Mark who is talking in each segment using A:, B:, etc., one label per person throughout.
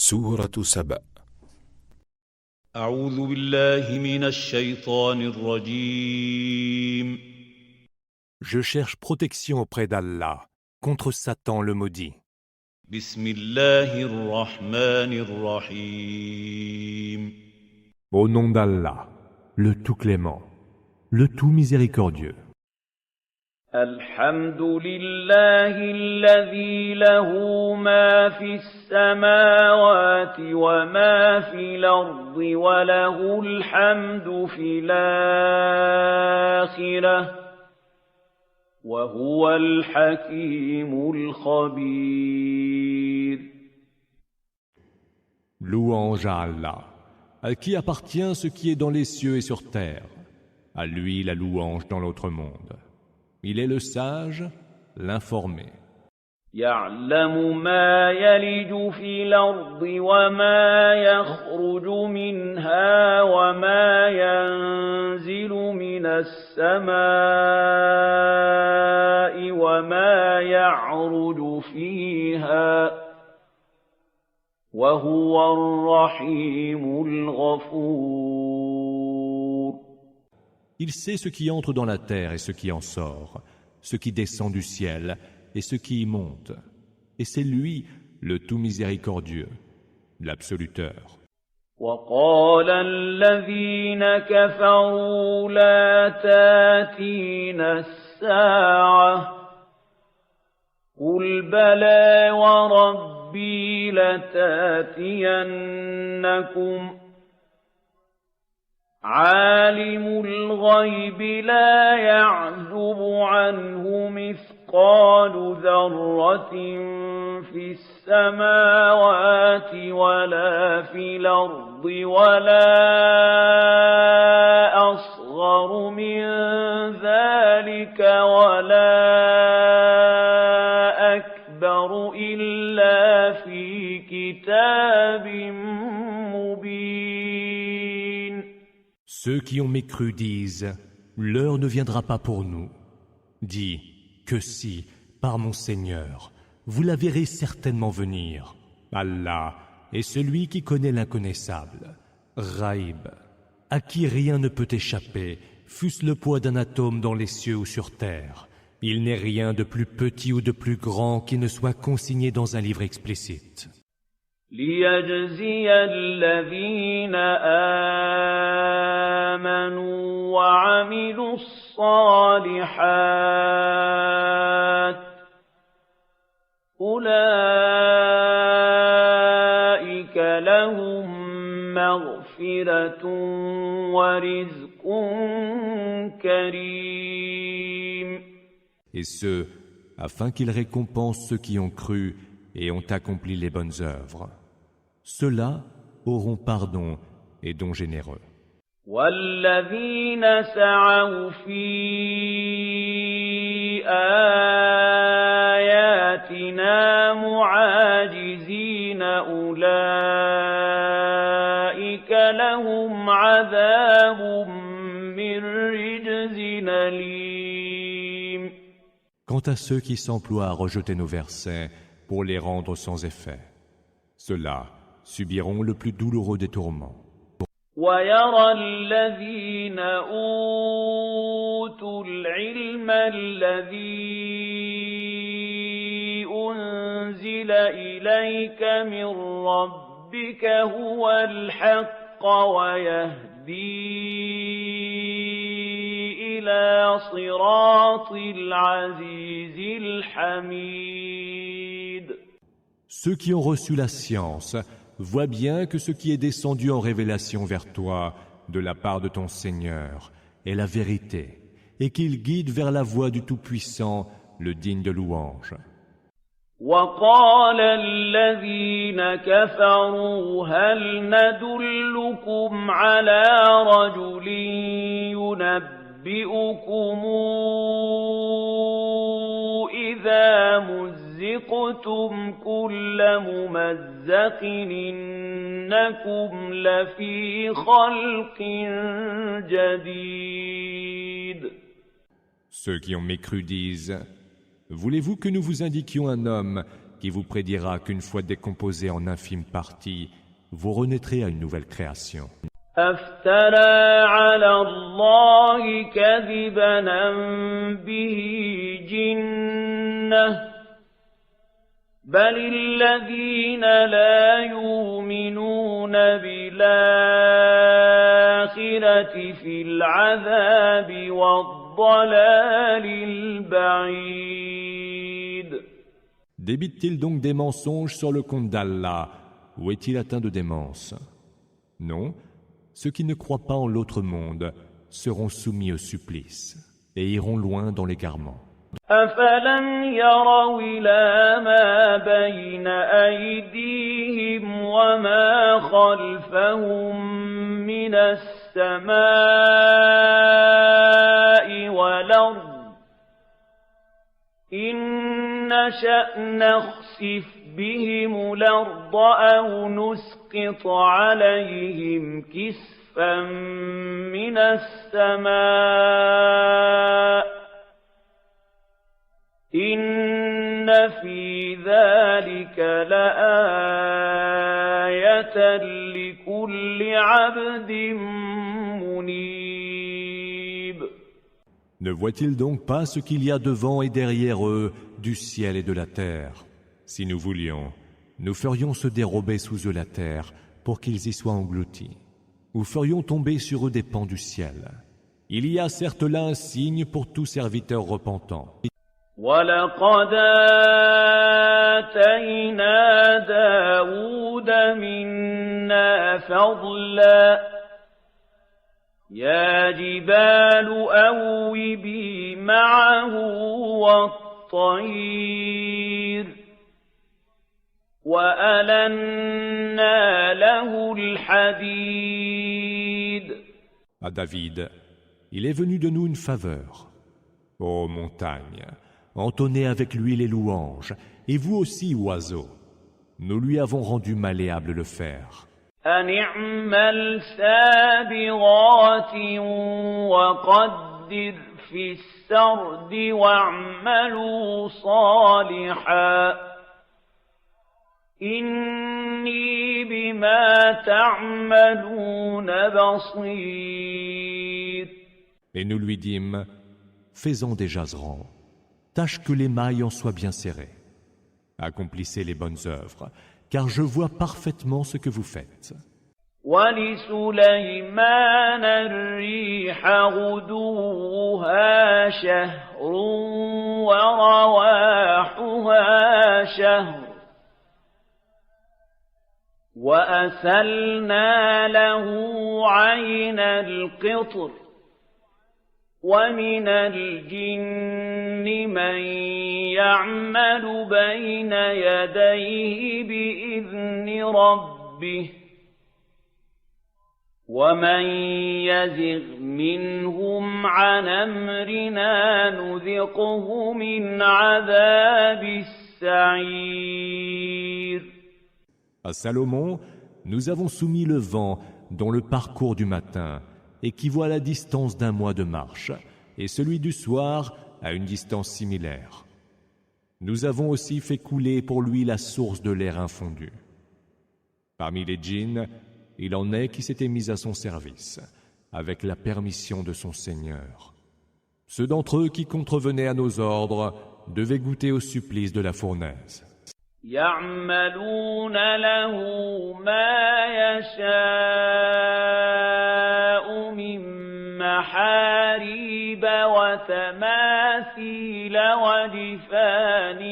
A: سورة سبأ.
B: أعوذ بالله من الشيطان الرجيم.
C: Je cherche protection auprès d'Allah contre Satan le maudit.
B: بسم الله الرحمن الرحيم.
C: Au nom d'Allah, le tout clément, le tout miséricordieux.
D: الحمد لله الذي له ما في السماوات وما في الأرض وله الحمد في الآخرة وهو الحكيم الخبير.
C: Louange à Allah, à qui appartient ce qui est dans les cieux et sur terre. À lui la louange dans l'autre monde. Il est le sage, l'informé.
D: يعلم ما يلج في الأرض وما يخرج منها وما ينزل من السماء وما يعرج فيها وهو الرحيم الغفور.
C: Il sait ce qui entre dans la terre et ce qui en sort, ce qui descend du ciel et ce qui y monte. Et c'est lui, le tout miséricordieux, l'absoluteur.
D: وقال الذين كفروا لا تاتينا الساعة قل بلى وربي لتاتينكم عالم الغيب لا يعزب عنه مثقال ذرة في السماوات ولا في الأرض ولا أصغر من ذلك ولا أكبر إلا في كتاب مبين.
C: Ceux qui ont mécru disent « L'heure ne viendra pas pour nous ». Dis « Que si, par mon Seigneur, vous la verrez certainement venir. Allah est celui qui connaît l'inconnaissable, Ghaib, à qui rien ne peut échapper, fût-ce le poids d'un atome dans les cieux ou sur terre. Il n'est rien de plus petit ou de plus grand qui ne soit consigné dans un livre explicite.
D: ليجزي الذين آمنوا وعملوا الصالحات أولئك لهم مغفرة ورزق كريم.
C: Et ce, afin qu'il récompense ceux qui ont cru et ont accompli les bonnes œuvres. Ceux-là auront pardon et don généreux.
D: والذين سعوا في آياتنا معاجزين أولئك لهم عذاب من رجز أليم.
C: Quant à ceux qui s'emploient à rejeter nos versets pour les rendre sans effet, ceux-là subiront le plus douloureux des tourments.
D: ويرى الذين أوتوا العلم الذي أنزل إليك من ربك هو الحق ويهدي إلى صراط العزيز الحميد.
C: Ceux qui ont reçu la science voient bien que ce qui est descendu en révélation vers toi de la part de ton Seigneur est la vérité et qu'il guide vers la voie du Tout-Puissant, le digne de louange.
D: وقال الذين كفروا هل ندلكم على رجل ينبئكم إذا مزقتم كل ممزق إنكم لفي خلق جديد.
C: Ceux qui ont mécru disent « Voulez-vous que nous vous indiquions un homme qui vous prédira qu'une fois décomposé en infimes parties, vous renaîtrez à une nouvelle création.
D: أفترى على الله كذبا أم به جنة بل الذين لا يؤمنون بالآخرة في العذاب والضلال البعيد.
C: Débite-t-il donc des mensonges sur le compte d'Allah, ou est-il atteint de démence? Non, ceux qui ne croient pas en l'autre monde seront soumis au supplice et iront loin dans l'égarement.
D: أفلم يروا إلى ما بين أيديهم وما خلفهم من السماء والأرض إن نشأ نخسف بهم الأرض أو نسقط عليهم كسفا من السماء إن في ذلك لآية لكل عبد منيب.
C: Ne voient-ils donc pas ce qu'il y a devant et derrière eux du ciel et de la terre? Si nous voulions, nous ferions se dérober sous eux la terre pour qu'ils y soient engloutis, ou ferions tomber sur eux des pans du ciel. Il y a certes là un signe pour tout serviteur repentant.
D: وَلَقَدْ آتَيْنَا دَاوُودَ مِنَّا فَضْلًا يَا جِبَالُ أَوِّبِي مَعَهُ وَالطَّيْرَ وَأَلَنَّا لَهُ الْحَدِيدَ.
C: À David, il est venu de nous une faveur. Ô montagne, entonnez avec lui les louanges, et vous aussi, oiseaux. Nous lui avons rendu malléable le fer.
D: أَنِ اعْمَلْ سَابِغَاتٍ وَقَدِّرْ فِي السَّرْدِ وَاعْمَلُوا صَالِحًا إِنِّي بِمَا تَعْمَلُونَ بَصِيرٌ.
C: Et nous lui dîmes, fais-en des jaserans. Tâche que les mailles en soient bien serrées. Accomplissez les bonnes œuvres, car je vois parfaitement ce que vous faites.
D: وَلِسُلَيْمَانَ الرِّيحَ غُدُوُّهَا شَهْرٌ وَرَوَاحُهَا شَهْرٌ وَأَسَلْنَا لَهُ عَيْنَ الْقِطْرِ وَمِنَ الْجِنِّ مَن يَعْمَلُ بَيْنَ يَدَيْهِ بِإِذْنِ رَبِّهِ وَمَن يَزِغْ مِنْهُمْ عَنْ أَمْرِنَا نُذِقْهُ مِنْ عَذَابِ السَّعِيرِ.
C: À Salomon, nous avons soumis le vent dont le parcours du matin équivaut à la distance d'un mois de marche, et celui du soir à une distance similaire. Nous avons aussi fait couler pour lui la source de l'air infondu. Parmi les djinns, il en est qui s'étaient mis à son service, avec la permission de son Seigneur. Ceux d'entre eux qui contrevenaient à nos ordres devaient goûter au supplice de la fournaise.
D: يَعْمَلُونَ لَهُ مَا يَشَاءُ مِن مَّحَارِيبَ وَتَمَاثِيلَ وَجِفَانٍ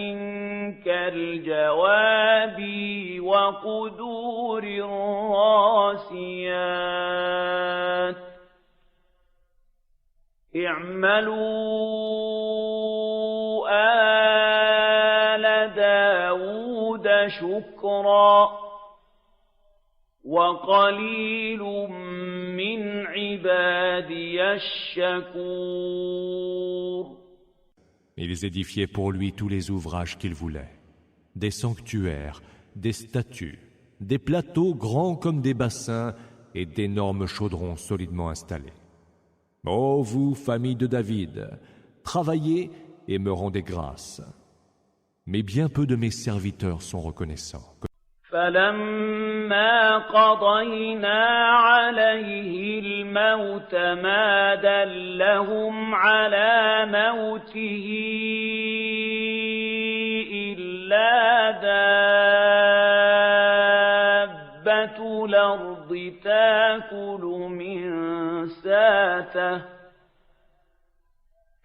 D: كَالْجَوَابِ وَقُدُورٍ رَّاسِيَاتٍ اعْمَلُوا آلَ دَاوُودَ شُكْرًا وَقَلِيلٌ مِّنْ عِبَادِيَ الشَّكُورُ.
C: Ils édifiaient pour lui tous les ouvrages qu'il voulait, des sanctuaires, des statues, des plateaux grands comme des bassins et d'énormes chaudrons solidement installés. Ô vous, famille de David, travaillez et me rendez grâce. Mais bien peu de mes serviteurs sont reconnaissants.
D: فلما قضينا عليه الموت ما دلهم على موته إلا دابة الأرض تأكل من ساته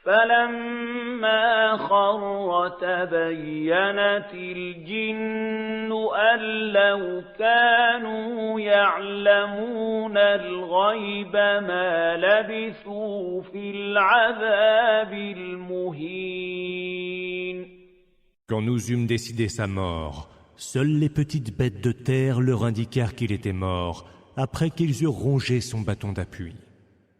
D: فلما خر تبينت الجن أن لو كانوا يعلمون الغيب ما لبثوا في العذاب المهين.
C: Quand nous eûmes décidé sa mort, seules les petites bêtes de terre leur indiquèrent qu'il était mort, après qu'ils eurent rongé son bâton d'appui.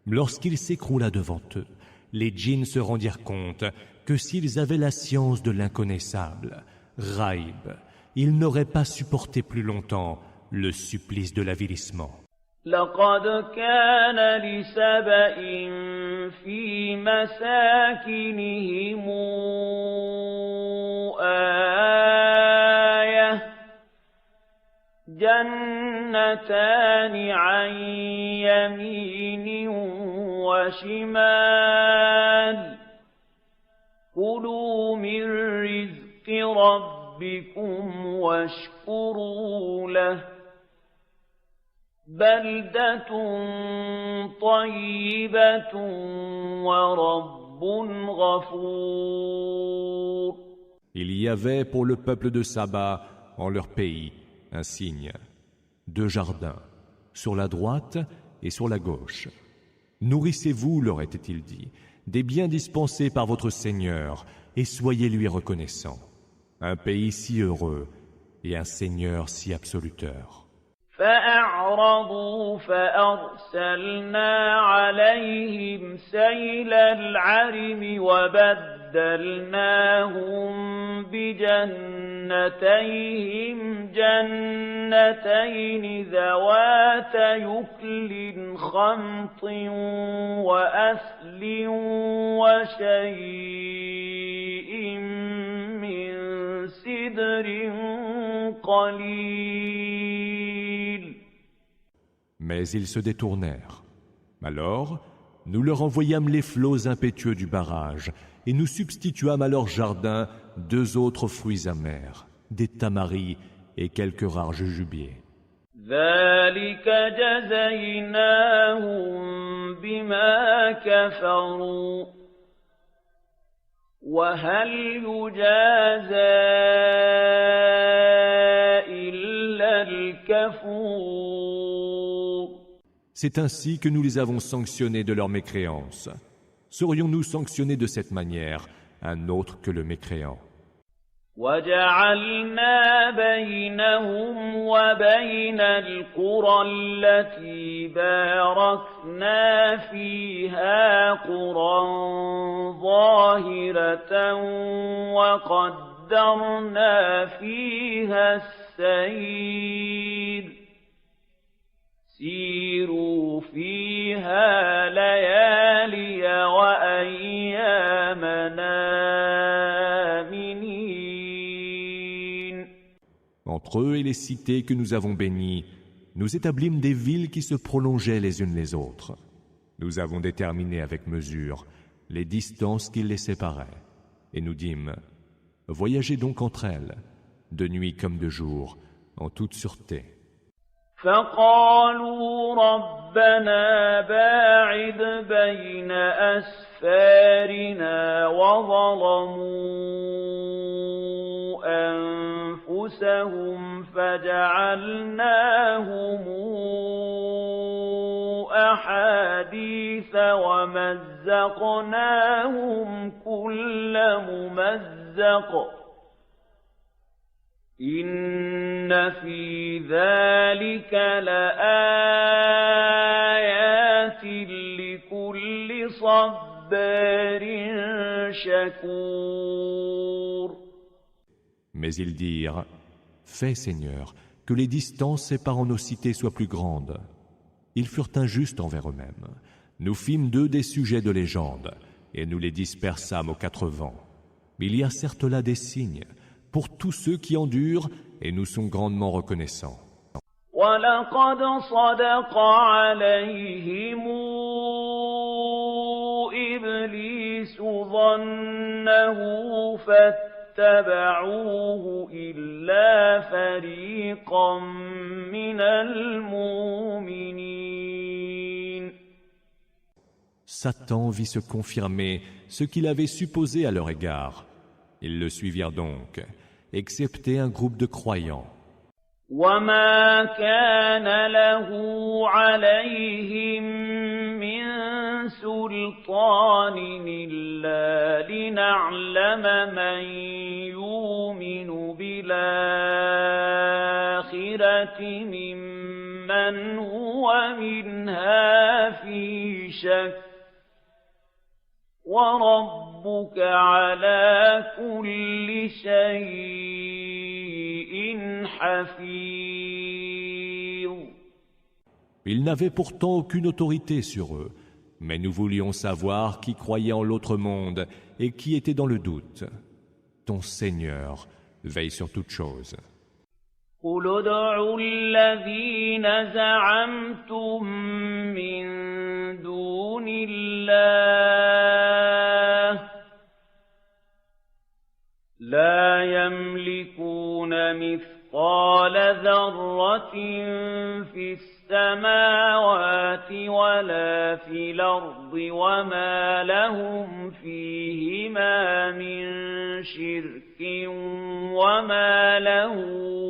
C: Lorsqu'il s'écroula devant eux, les djinns se rendirent compte que s'ils avaient la science de l'inconnaissable, Ghaib, ils n'auraient pas supporté plus longtemps le supplice de l'avilissement.
D: لقد كان لسبإ في مساكنهم آية جنتان عن يمين وشمال كلوا من رزق ربكم واشكروا له بلدة طيبة ورب غفور.
C: Il y avait pour le peuple de Saba, en leur pays, un signe, 2 jardins, sur la droite et sur la gauche. Nourrissez-vous, leur était-il dit, des biens dispensés par votre Seigneur, et soyez lui reconnaissants. Un pays si heureux et un Seigneur si absoluteur.
D: فأعرضوا فأرسلنا عليهم سيل العرم وبدلناهم بجنتيهم جنتين ذوات يكل خمط وأثل وشيء من سدر قليل.
C: Mais ils se détournèrent. Alors, nous leur envoyâmes les flots impétueux du barrage et nous substituâmes à leur jardin 2 autres fruits amers, des tamaris et quelques rares jujubiers.
D: ذلك جزيناهم بما كفروا وهل يجازى إلا الكفور.
C: C'est ainsi que nous les avons sanctionnés de leur mécréance. Serions-nous sanctionnés de cette manière, un autre que le mécréant?
D: وجعلنا بينهم وبين القرى التي باركنا فيها قرى ظاهرة وقدرنا فيها السير سيروا فيها ليالي وأيامنا آمنين.
C: Entre eux et les cités que nous avons bénies, nous établîmes des villes qui se prolongeaient les unes les autres. Nous avons déterminé avec mesure les distances qui les séparaient. Et nous dîmes, voyagez donc entre elles, de nuit comme de jour, en toute sûreté.
D: فقالوا ربنا باعد بين أسفارنا وظلموا أنفسهم فجعلناهم أحاديث ومزقناهم كل ممزق إن في ذلك لآيات لكل صبار شكور.
C: Mais ils dirent, fais Seigneur, que les distances séparant nos cités soient plus grandes. Ils furent injustes envers eux-mêmes. Nous fîmes d'eux des sujets de légende, et nous les dispersâmes aux 4 vents. Mais il y a certes là des signes pour tous ceux qui endurent, et nous sommes grandement reconnaissants.
D: وَلَقَدْ صَدَقَ عَلَيْهِمْ إِبْلِيسُ ظَنَّهُ فَاتَّبَعُوهُ إِلَّا فَرِيقًا مِنَ الْمُؤْمِنِينَ.
C: Satan vit se confirmer ce qu'il avait supposé à leur égard. Ils le suivirent donc, excepté un groupe de croyants.
D: وَمَا كَانَ لَهُ عَلَيْهِم مِّن سُلْطَانٍ إِلَّا لِنَعْلَمَ مَن يُؤْمِنُ بِالْآخِرَةِ مِمَّنْ هُوَ مِنْهَا فِي شَكٍّ وَرَبُّكَ عَلَى كُلِّ شَيْءٍ حَفِيظٌ.
C: Ils n'avaient pourtant aucune autorité sur eux, mais nous voulions savoir qui croyait en l'autre monde et qui était dans le doute. Ton Seigneur veille sur toute chose.
D: قُلِ ادْعُوا الَّذِينَ زَعَمْتُم مِّن دُونِ اللَّهِ لَا يَمْلِكُونَ مِثْقَالَ ذَرَّةٍ فِي السَّمَاوَاتِ وَلَا فِي الْأَرْضِ وَمَا لَهُمْ فِيهِمَا مِن شِرْكٍ وَمَا لَهُ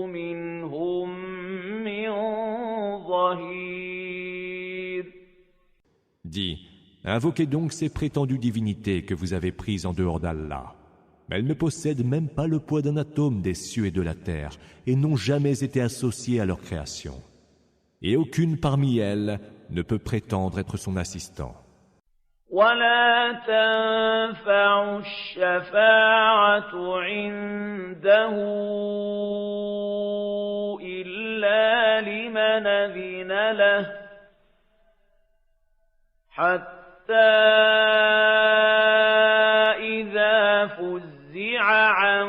D: مِنْهُم مِّن ظَهِيرٍ.
C: Dis, invoquez donc ces prétendues divinités que vous avez prises en dehors d'Allah. Mais elles ne possèdent même pas le poids d'un atome des cieux et de la terre et n'ont jamais été associées à leur création. Et aucune parmi elles ne peut prétendre être son assistant.
D: وَلَا تَنفَعُ الشَّفَاعَةُ عِندَهُ إِلَّا لِمَنْ أَذِنَ لَهُ حَتَّى إِذَا فُزِّعَ عَن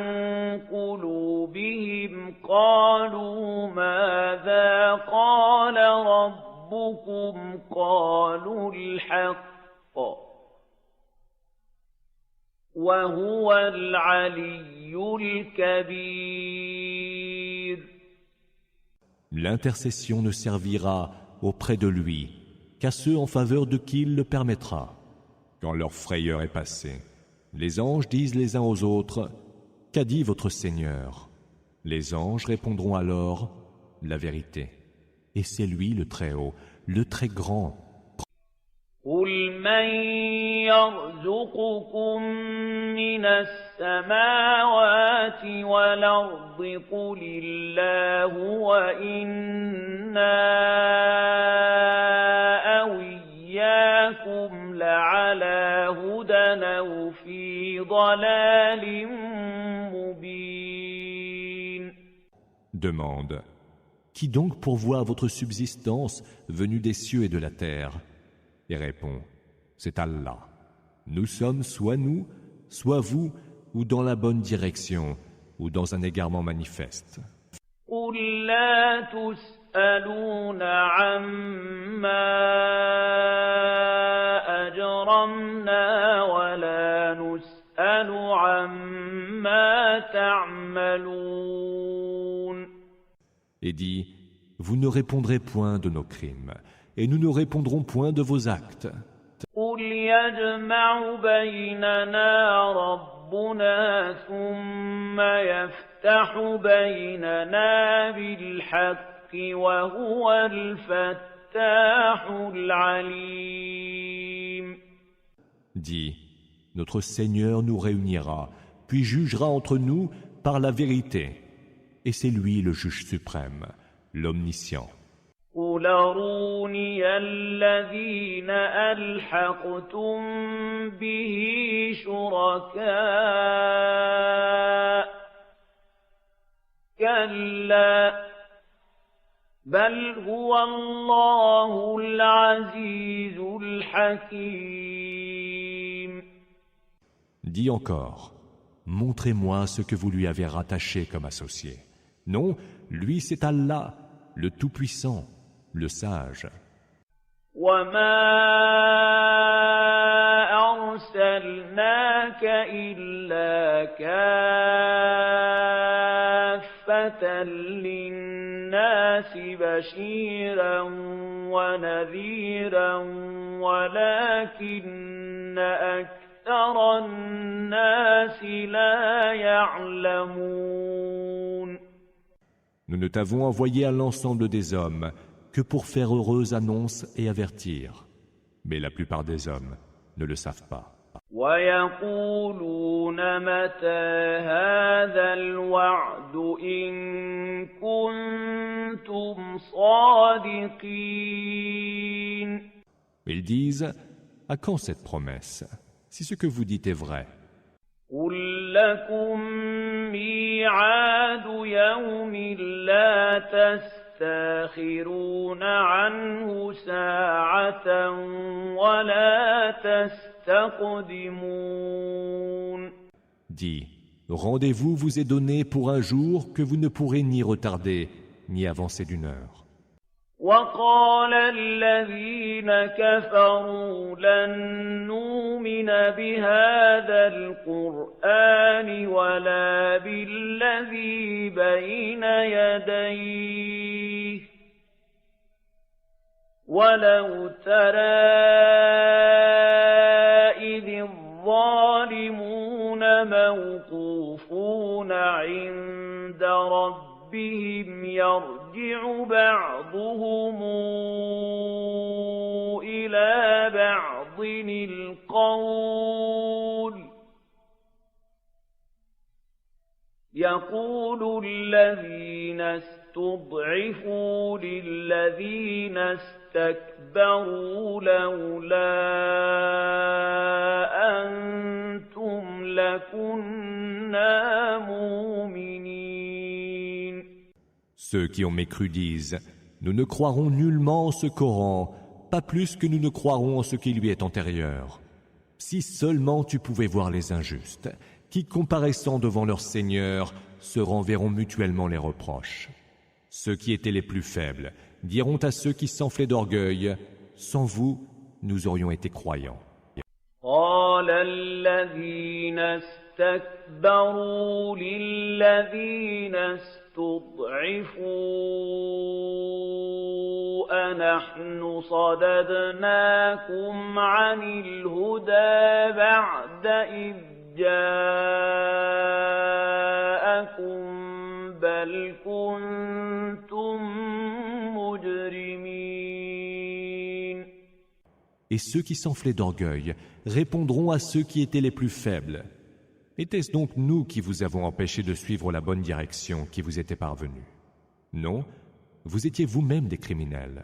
D: قُلُوبِهِمْ قَالُوا مَاذَا قَالَ رَبُّكُمْ قَالُوا الْحَقَّ وَهُوَ الْعَلِيُّ الْكَبِيرُ.
C: L'intercession ne servira auprès de lui qu'à ceux en faveur de qui il le permettra. Quand leur frayeur est passée, les anges disent les uns aux autres « Qu'a dit votre Seigneur ?» Les anges répondront alors « La vérité. » Et c'est lui le Très-Haut, le Très-Grand.
D: قُلْ مَن يَرْزُقُكُم مِّنَ السَّمَاوَاتِ وَالْأَرْضِ قُلِ اللَّهُ وَإِنَّا أَوْ إِيَّاكُمْ لَعَلَىٰ هُدًى أَوْ فِي ضَلَالٍ مُّبِينٍ.
C: Demande, qui donc pourvoit votre subsistance venue des cieux et de la terre? Et répond, c'est Allah. Nous sommes soit nous, soit vous, ou dans la bonne direction, ou dans un égarement manifeste.
D: قُل لَّا تُسْأَلُونَ عَمَّا أَجْرَمْنَا وَلَا نُسْأَلُ عَمَّا تَعْمَلُونَ.
C: Et dit, vous ne répondrez point de nos crimes, et nous ne répondrons point de vos actes.
D: قُلْ يَجْمَعُ بَيْنَنَا رَبُّنَا ثُمَّ يَفْتَحُ بَيْنَنَا بِالْحَقِّ وَهُوَ الْفَتَّاحُ الْعَلِيمُ.
C: Dis, notre Seigneur nous réunira, puis jugera entre nous par la vérité. Et c'est lui le juge suprême, l'omniscient.
D: قُلْ أَرُونِيَ الَّذِينَ أَلْحَقْتُم بِهِ شُرَكَاءَ كَلَّا بَلْ هُوَ اللَّهُ الْعَزِيزُ الْحَكِيمُ.
C: Dis encore, montrez-moi ce que vous lui avez rattaché comme associé. Non, lui c'est Allah, le Tout-Puissant, le Sage.
D: وما أرسلناك إلا كافة للناس بشيرا ونذيرا ولكن أكثر الناس لا يعلمون.
C: Nous ne t'avons envoyé à l'ensemble des hommes que pour faire heureuse annonce et avertir. Mais la plupart des hommes ne le savent pas.
D: وَيَقُولُونَ مَتَى هَذَا الْوَعْدُ إِن كُنتُمْ صَادِقِينَ.
C: Ils disent, à quand cette promesse, si ce que vous dites est vrai?
D: قُل لَّكُم مِّيعَادُ يَوْمٍ لَّا تَسْتَأْخِرُونَ عَنْهُ سَاعَةً وَلَا تَسْتَقْدِمُونَ.
C: Dis, rendez-vous vous est donné pour un jour que vous ne pourrez ni retarder, ni avancer d'une heure.
D: وقال الذين كفروا لن نؤمن بهذا القرآن ولا بالذي بين يديه ولو ترى إذ الظالمون موقوفون عند ربهم يرجع بعضهم إلى بعض القول يقول الذين استضعفوا للذين استكبروا لولا أنتم لكنا مؤمنين.
C: Ceux qui ont mécru disent, nous ne croirons nullement en ce Coran, pas plus que nous ne croirons en ce qui lui est antérieur. Si seulement tu pouvais voir les injustes, qui comparaissant devant leur Seigneur, se renverront mutuellement les reproches. Ceux qui étaient les plus faibles diront à ceux qui s'enflaient d'orgueil, sans vous, nous aurions été croyants.
D: قال الذين استكبروا للذين استضعفوا أنحن صددناكم عن الهدى بعد إذ جاءكم بل كنتم مجرمين.
C: Et ceux qui s'enflaient d'orgueil répondront à ceux qui étaient les plus faibles. Était-ce donc nous qui vous avons empêché de suivre la bonne direction qui vous était parvenue? Non, vous étiez vous-même des criminels.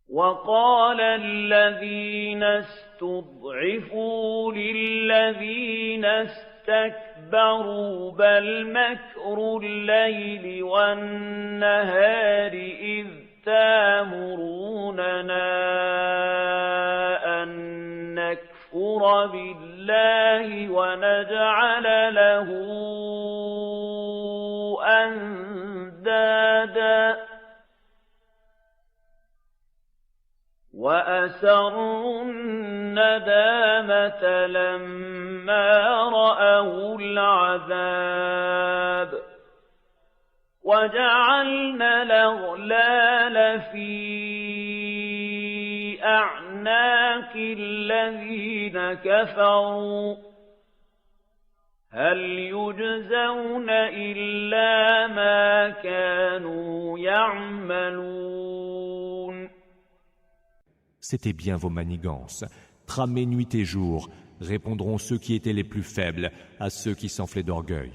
D: وقال الذين استضعفوا للذين استكبروا بل مكر الليل والنهار إذ تامروننا أن نكفر بالله ونجعل له أندادا وأسروا الندامة لما رأوا العذاب وجعلنا الأغلال في أعناق الذين كفروا هل يجزون إلا ما كانوا يعملون.
C: C'était bien vos manigances. Tramés nuit et jour, répondront ceux qui étaient les plus faibles à ceux qui s'enflaient d'orgueil,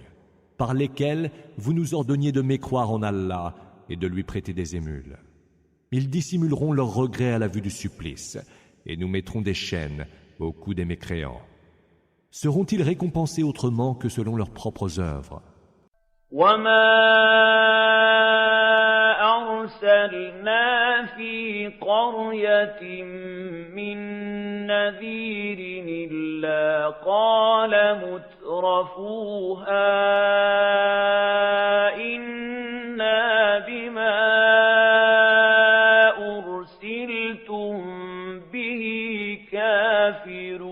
C: par lesquels vous nous ordonniez de mécroire en Allah et de lui prêter des émules. Ils dissimuleront leur regret à la vue du supplice, et nous mettrons des chaînes au cou des mécréants. Seront-ils récompensés autrement que selon leurs propres œuvres?
D: أرسلنا في قرية من نذير إلا قال مترفوها تُتْرَفُوهَا إِنَّا بِمَا أُرْسِلْتُم بِهِ كَافِرُونَ.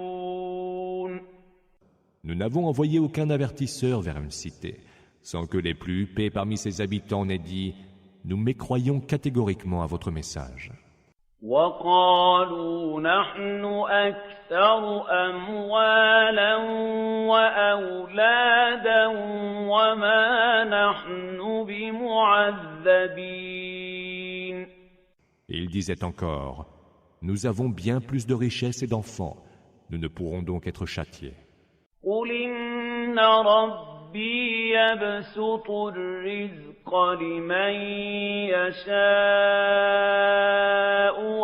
C: Nous n'avons envoyé aucun avertisseur vers une cité, sans que les plus huppés parmi ses habitants n'aient dit « Nous mécroyons catégoriquement à votre message ».
D: وَقَالُوا نَحْنُ أَكْثَرُ أَمْوَالًا وَأَوْلَادًا وَمَا نَحْنُ بِمُعَذَّبِينَ.
C: Et ils disaient encore « Nous avons bien plus de richesses et d'enfants, nous ne pourrons donc être châtiés. »
D: قُلْ إِنَّ رَبِّي يَبْسُطُ الرِّزْقَ لِمَن يَشَاءُ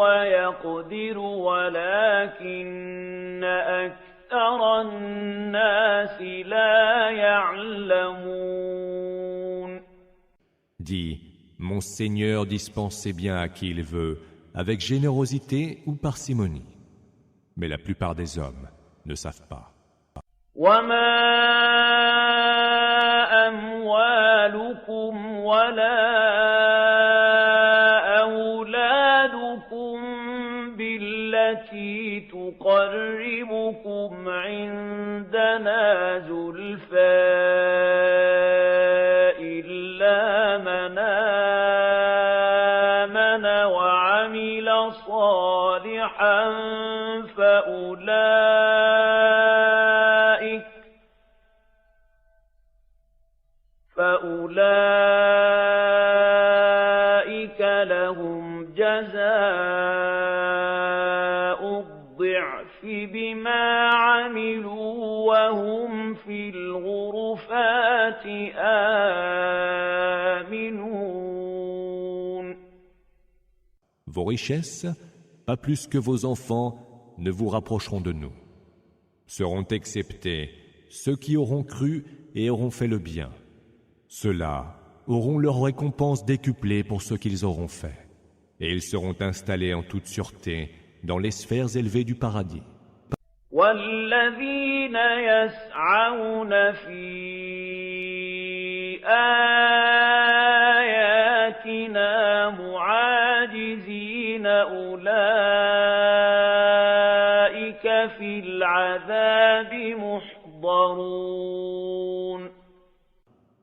D: وَيَقْدِرُ وَلَكِنَّ أَكْثَرَ النَّاسِ لَا يَعْلَمُونَ.
C: Dis « Mon Seigneur dispense ses biens à qui il veut, avec générosité ou parcimonie. » Mais la plupart des hommes ne savent pas.
D: وَمَا أَمْوَالُكُمْ وَلَا أَوْلَادُكُمْ بِالَّتِي تُقَرِّبُكُمْ عِندَنَا زُلْفَىٰ إِلَّا مَنْ آمَنَ وَعَمِلَ صَالِحًا فأولئك لهم جزاء الضعف بما عملوا وهم في الغرفات آمنون.
C: Vos richesses, pas plus que vos enfants, ne vous rapprocheront de nous. Seront exceptés ceux qui auront cru et auront fait le bien. Ceux-là auront leur récompense décuplée pour ce qu'ils auront fait, et ils seront installés en toute sûreté dans les sphères élevées du paradis.
D: وَالَّذِينَ يَسْعَوْنَ فِي آيَاتِنَا مُعَاجِزِينَ أُولَئِكَ فِي الْعَذَابِ مُحْضَرُونَ.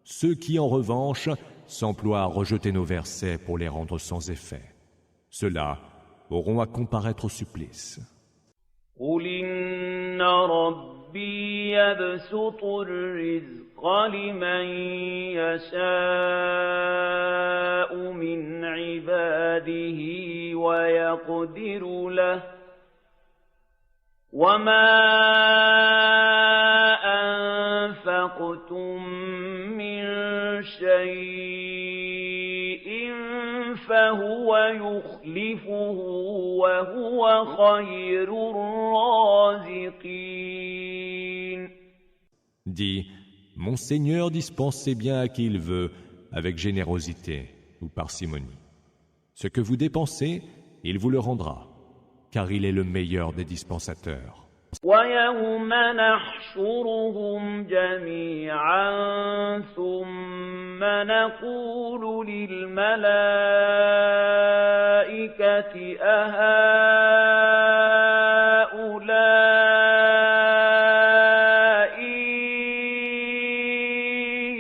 C: Ceux qui, en revanche, s'emploient à rejeter nos versets pour les rendre sans effet, ceux-là auront à comparaître au supplice.
D: قُلْ إِنَّ رَبِّي يَبْسُطُ الرِّزْقَ لِمَن يَشَاءُ مِنْ عِبَادِهِ وَيَقْدِرُ لَهُ وَمَا أَنفَقْتُم مِّن شَيْءٍ فَهُوَ يُخْلِفُهُ وَهُوَ خَيْرُ الرَّازِقِينَ.
C: Dis, mon Seigneur dispense ses biens à qui il veut, avec générosité ou parcimonie. Ce que vous dépensez, il vous le rendra, car il est le meilleur des dispensateurs.
D: وَيَوْمَ نَحْشُرُهُمْ جَمِيعًا ثُمَّ نَقُولُ لِلْمَلَائِكَةِ أَهَٰؤُلَاءِ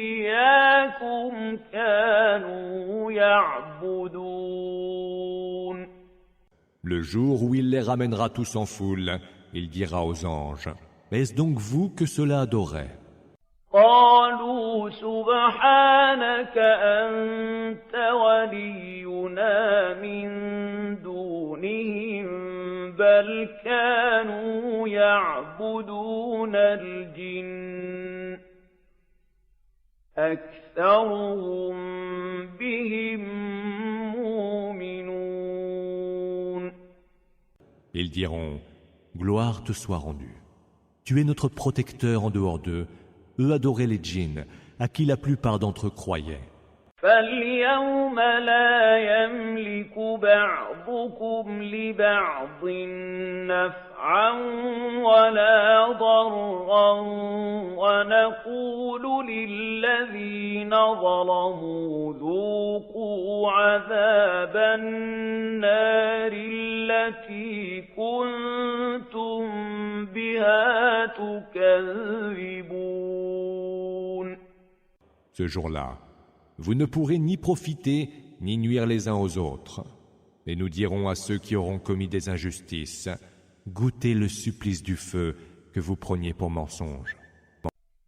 D: إِيَّاكُمْ كَانُوا يَعْبُدُونَ.
C: Le jour où il les ramènera tous en foule, il dira aux anges, « Est-ce donc vous que cela adorait ?»
D: قالوا سبحانك أنت ولينا من دونهم بل كانوا يعبدون الجن أكثرهم بهم مؤمنون.
C: Ils diront, « Gloire te soit rendue. Tu es notre protecteur en dehors d'eux. Eux adoraient les djinns, à qui la plupart d'entre eux croyaient. »
D: فَالْيَوْمَ لَا يَمْلِكُ بَعْضُكُمْ لِبَعْضٍ نَفْعًا نفعا ولا ضرا ونقول للذين ظلموا ذوقوا عذاب النار التي كنتم بها تكذبون.
C: Ce jour-là, vous ne pourrez ni profiter ni nuire les uns aux autres. Et nous dirons à ceux qui auront commis des injustices, goûtez le supplice du feu que vous preniez pour mensonge.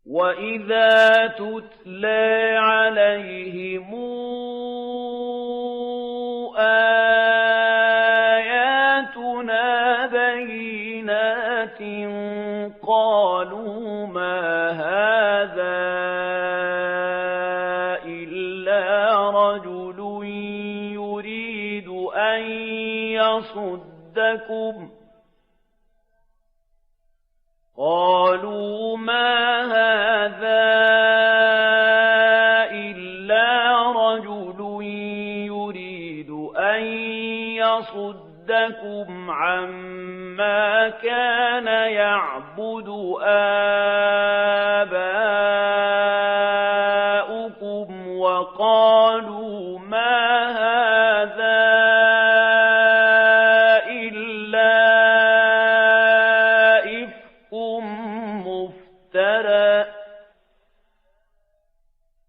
D: وَإِذَا تُتْلَى عَلَيْهِمْ آيَاتُنَا بَيِّنَاتٍ قَالُوا مَا هَذَا إِلَّا رَجُلٌ يُرِيدُ أَن يَصُدَّكُمْ قالوا ما هذا إلا رجل يريد أن يصدكم عما كان يعبد آباؤكم وقالوا ما هذا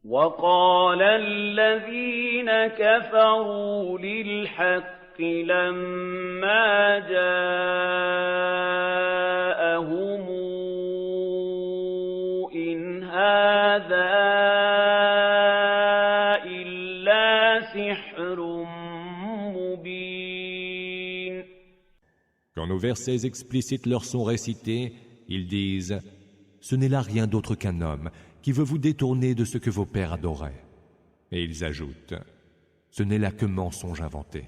D: وقال الذين كفروا للحق لما جاءهم إن هذا إلا سحر مبين.
C: Quand nos versets explicites leur sont récités, ils disent « Ce n'est là rien d'autre qu'un homme qui veut vous détourner de ce que vos pères adoraient. » Et ils ajoutent « Ce n'est là que mensonge inventé. »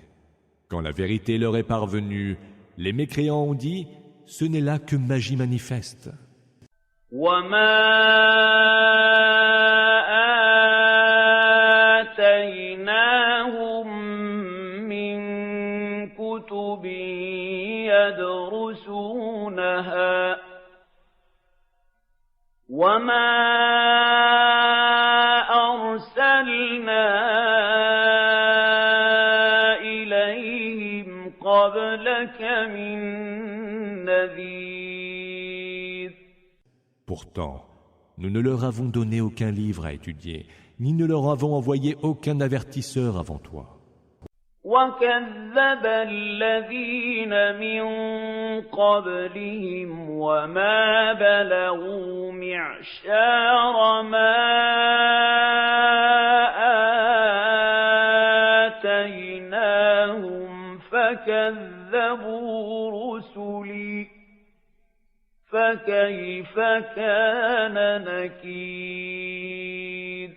C: Quand la vérité leur est parvenue, les mécréants ont dit « Ce n'est là que magie manifeste. »
D: وَمَا آتَيْنَاهُم مِّن كُتُبٍ يَدْرُسُونَهَا وَمَا أَرْسَلْنَا إِلَيْهِمْ قَبْلَكَ مِن نَّذِيرٍ.
C: Pourtant, nous ne leur avons donné aucun livre à étudier, ni ne leur avons envoyé aucun avertisseur avant toi.
D: وَكَذَّبَ الَّذِينَ مِن قَبْلِهِمْ وَمَا بَلَغُوا مِعْشَارَ مَا آتَيْنَاهُمْ فَكَذَّبُوا رُسُلِي فَكَيْفَ كَانَ نَكِيرِ.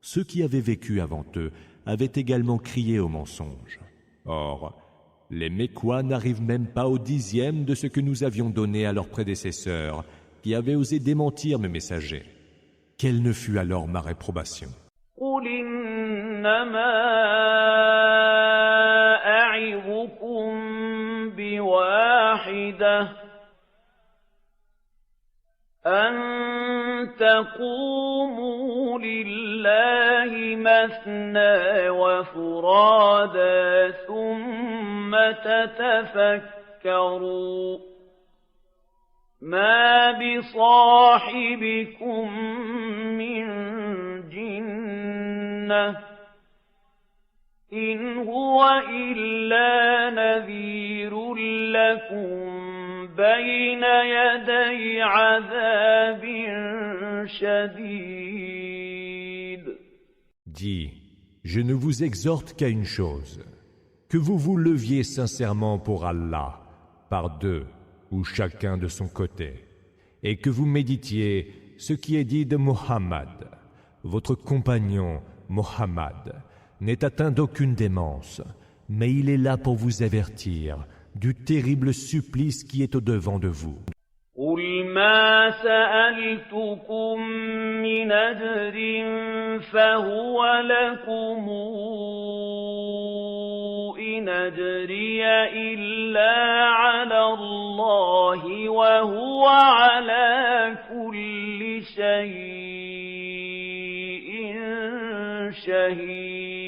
C: Ceux qui avaient vécu avant eux avaient également crié au mensonge. Or, les Mécois n'arrivent même pas au 10e de ce que nous avions donné à leurs prédécesseurs, qui avaient osé démentir mes messagers. Quelle ne fut alors ma réprobation?
D: قُلْ إِنَّمَا أَعِظُكُم بِوَاحِدَةٍ أَن تَقُومُوا لِلَّهِ مَثْنَىٰ وَفُرَادَىٰ ثُمَّ تَتَفَكَّرُوا مَا بِصَاحِبِكُم مِّن جِنَّةٍ إِنْ هُوَ إِلَّا نَذِيرٌ لَّكُم بين يدي عذاب شديد.
C: Dis, je ne vous exhorte qu'à une chose, que vous vous leviez sincèrement pour Allah, par deux ou chacun de son côté, et que vous méditiez ce qui est dit de Muhammad. Votre compagnon, Muhammad, n'est atteint d'aucune démence, mais il est là pour vous avertir du terrible supplice qui est au-devant de vous.
D: قُلْ مَا سَأَلْتُكُم مِّنْ أَجْرٍ فَهُوَ لَكُمْ إِنْ إِنْ أَجْرِيَ إِلَّا عَلَى اللَّهِ وَهُوَ عَلَى كُلِّ شَيْءٍ شَهِيدٌ.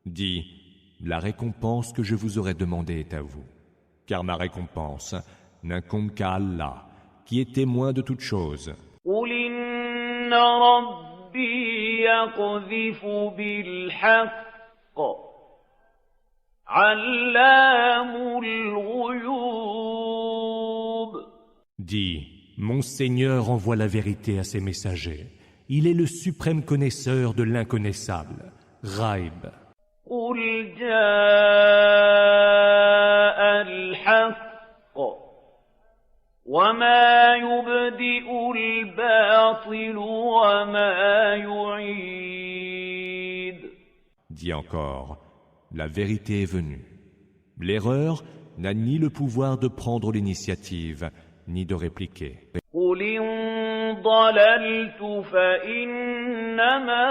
C: Dis, la récompense que je vous aurais demandée est à vous, car ma récompense n'incombe qu'à Allah, qui est témoin de toutes choses.
D: قُلْ إِنَّ رَبِّي يَقْذِفُ بِالْحَقِّ عَلَّامُ الْغُيُوبِ.
C: Dis, mon Seigneur envoie la vérité à ses messagers. Il est le suprême connaisseur de l'inconnaissable, Ghaib.
D: قُلْ جَاءَ الْحَقُّ وَمَا يُبْدِئُ الْبَاطِلُ وَمَا يُعِيدُ.
C: Dis encore, la vérité est venue. L'erreur n'a ni le pouvoir de prendre l'initiative, ni de répliquer.
D: قُلْ إِن ضَلَلْتُ فَإِنَّمَا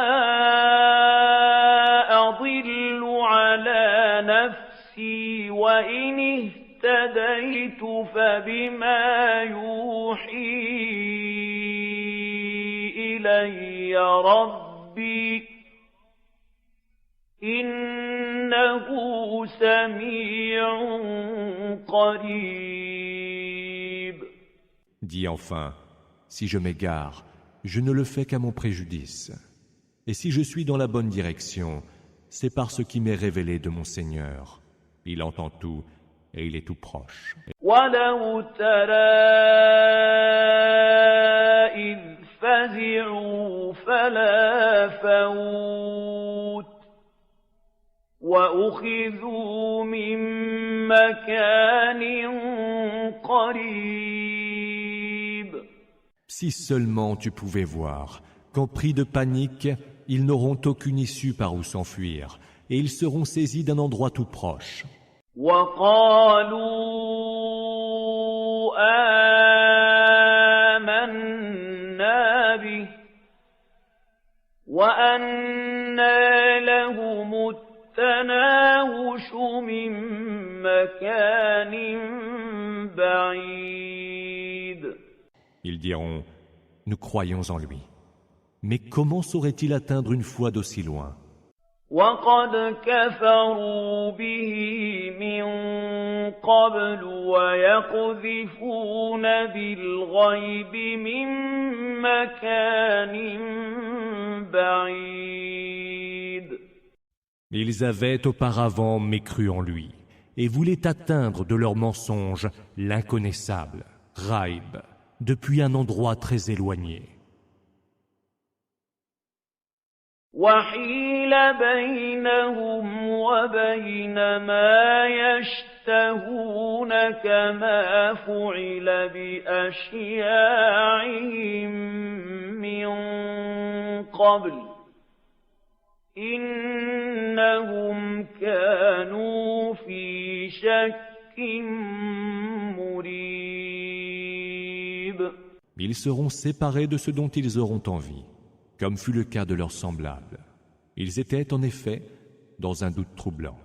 D: أَضِلُّ عَلَى نَفْسِي وَإِنِ اهْتَدَيْتُ فَبِمَا يُوحِي إِلَيَّ رَبِّي إِنَّهُ سَمِيعٌ قَرِيبٌ.
C: Dis enfin, si je m'égare, je ne le fais qu'à mon préjudice. Et si je suis dans la bonne direction, c'est par ce qui m'est révélé de mon Seigneur. Il entend tout et il est tout proche.
D: وَلَوْ تَرَىٰ إِذْ فَزِعُوا فَلَا فَوْتَ وَأُخِذُوا مِن مَّكَانٍ قَرِيبٍ.
C: Si seulement tu pouvais voir qu'en pris de panique, ils n'auront aucune issue par où s'enfuir, et ils seront saisis d'un endroit tout proche.
D: وَقَالُوا آمَنَّا بِهِ وَأَنَّىٰ لَهُمُ التَّنَاوُشُ مِن مَّكَانٍ بَعِيدٍ.
C: Ils diront, nous croyons en lui. Mais comment saurait-il atteindre une foi d'aussi loin?
D: وَقَدْ كَفَرُوا بِهِ مِن قَبْلُ وَيَقْذِفُونَ بِالْغَيْبِ مِن مَّكَانٍ بَعِيدٍ.
C: Ils avaient auparavant mécru en lui et voulaient atteindre de leur mensonge l'inconnaissable, Ghaib, depuis un endroit très éloigné.
D: وَحِيلَ بَيْنَهُمْ وَبَيْنَ مَا يَشْتَهُونَ كَمَا فُعِلَ بِأَشْيَاعِهِم مِّن قَبْلُ إِنَّهُمْ كَانُوا فِي شَكٍّ مُّرِيبٍ.
C: Ils seront séparés de ce dont ils auront envie, comme fut le cas de leurs semblables. Ils étaient en effet dans un doute troublant.